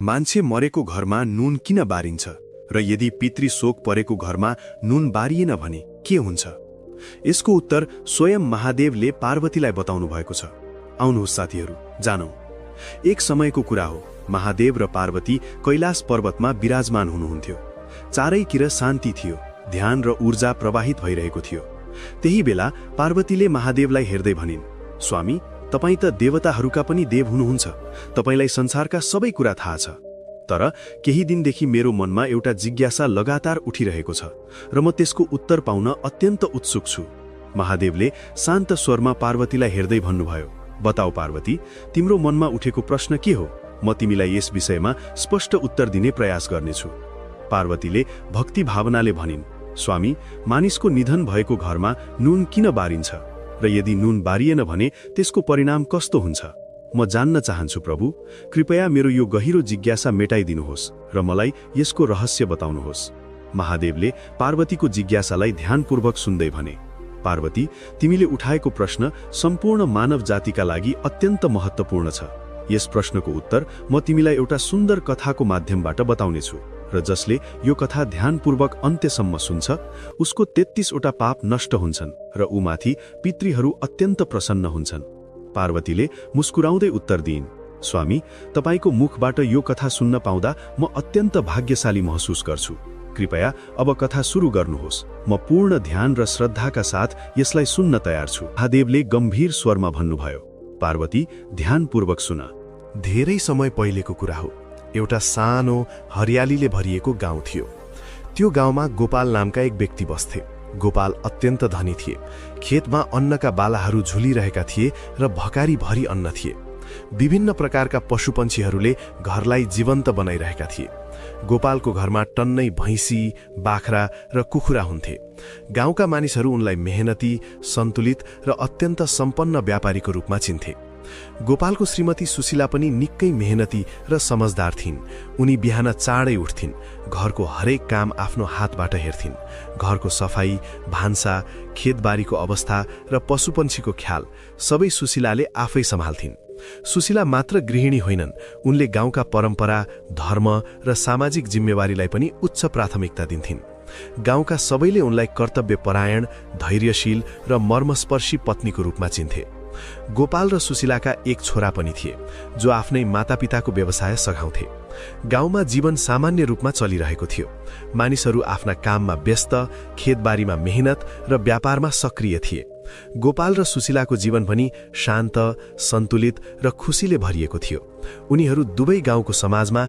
मान्छे मरेको घरमा नुन किन बारिन्छ र यदि पितृ शोक परेको घरमा नुन बारिएन भने के हुन्छ? यसको उत्तर स्वयं महादेवले पार्वतीलाई बताउनु भएको छ। आउनुहोस् साथीहरू, जानौं। एक समयको कुरा हो, महादेव र पार्वती कैलाश पर्वतमा विराजमान हुनुहुन्थ्यो। चारैतिर शान्ति थियो, ध्यान र ऊर्जा प्रवाहित भइरहेको थियो। त्यही बेला पार्वतीले महादेवलाई हेर्दै भनिन्, स्वामी, तपाईं त देवताहरूका पनि देव हुनुहुन्छ, तपाईंलाई संसारका सबै कुरा थाहा छ। तर केही दिनदेखि मेरो मनमा एउटा जिज्ञासा लगातार उठिरहेको छ र म त्यसको उत्तर पाउन अत्यन्त उत्सुक छु। महादेवले शान्त स्वरमा पार्वतीलाई हेर्दै भन्नुभयो, बताऊ पार्वती, तिम्रो मनमा उठेको प्रश्न के हो? म तिमीलाई यस विषयमा स्पष्ट उत्तर दिने प्रयास गर्नेछु। पार्वतीले भक्ति भावनाले भनिन्, स्वामी, मानिसको निधन भएको घरमा नुन किन बारिन्छ र यदि नुन बारिएन भने त्यसको परिणाम कस्तो हुन्छ? म जान्न चाहन्छु प्रभु, कृपया मेरो यो गहिरो जिज्ञासा मेटाइदिनुहोस् र मलाई यसको रहस्य बताउनुहोस्। महादेवले पार्वतीको जिज्ञासालाई ध्यानपूर्वक सुन्दै भने, पार्वती, तिमीले उठाएको प्रश्न सम्पूर्ण मानव जातिका लागि अत्यन्त महत्त्वपूर्ण छ। यस प्रश्नको उत्तर म तिमीलाई एउटा सुन्दर कथाको माध्यमबाट बताउनेछु र जसले यो कथा ध्यानपूर्वक अन्त्यसम्म सुन्छ उसको 33 वटा पाप नष्ट हुन्छन् र उमाथि पितृहरू अत्यन्त प्रसन्न हुन्छन्। पार्वतीले मुस्कुराउँदै उत्तर दिइन्, स्वामी, तपाईको मुखबाट यो कथा सुन्न पाउँदा म अत्यन्त भाग्यशाली महसुस गर्छु। कृपया अब कथा सुरु गर्नुहोस्। म पूर्ण ध्यान र श्रद्धाका साथ यसलाई सुन्न तयार छु। महादेवले गम्भीर स्वरमा भन्नुभयो, पार्वती, ध्यानपूर्वक सुन। धेरै समय पहिलेको कुरा हो। एउटा सानो हरियालीले भरिएको गाउँ थियो। त्यो गाउँमा गोपाल नामका एक व्यक्ति बस्थे। गोपाल अत्यन्त धनी थिए। खेतमा अन्नका बालाहरू झुलिरहेका थिए र भकारी भरी अन्न थिए। विभिन्न प्रकारका पशुपन्छीहरूले घरलाई जीवन्त बनाइरहेका थिए। गोपालको घरमा टन्नै भैँसी, बाख्रा र कुखुरा हुन्थे। गाउँका मानिसहरू उनलाई मेहनती, सन्तुलित र अत्यन्त सम्पन्न व्यापारीको रूपमा चिन्थे। गोपालको श्रीमती सुशीला पनि निकै मेहनती र समझदार थिइन्। उनी बिहान चाँडै उठ्थिन्, घरको हरेक काम आफ्नो हातबाट हेर्थिन्। घरको सफाई, भान्सा, खेतबारीको अवस्था र पशुपन्छीको ख्याल सबै सुशीलाले आफै सम्हाल्थिन्। सुशीला मात्र गृहिणी होइनन्, उनले गाउँका परम्परा, धर्म र सामाजिक जिम्मेवारीलाई पनि उच्च प्राथमिकता दिन्थिन्। गाउँका सबैले उनलाई कर्तव्यपरायण, धैर्यशील र मर्मस्पर्शी पत्नीको रूपमा चिन्थे। गोपाल र सुशीलाका एक छोरा पनि थिए जो आफ्नै मातापिताको व्यवसाय सघाउँथे। गाउँमा जीवन सामान्य रूपमा चलिरहेको थियो। मानिसहरू आफ्ना काममा व्यस्त, खेतबारीमा मेहनत र व्यापारमा सक्रिय थिए। गोपाल र सुशीलाको जीवन पनि शान्त, सन्तुलित र खुसीले भरिएको थियो। उनीहरू दुवै गाउँको समाजमा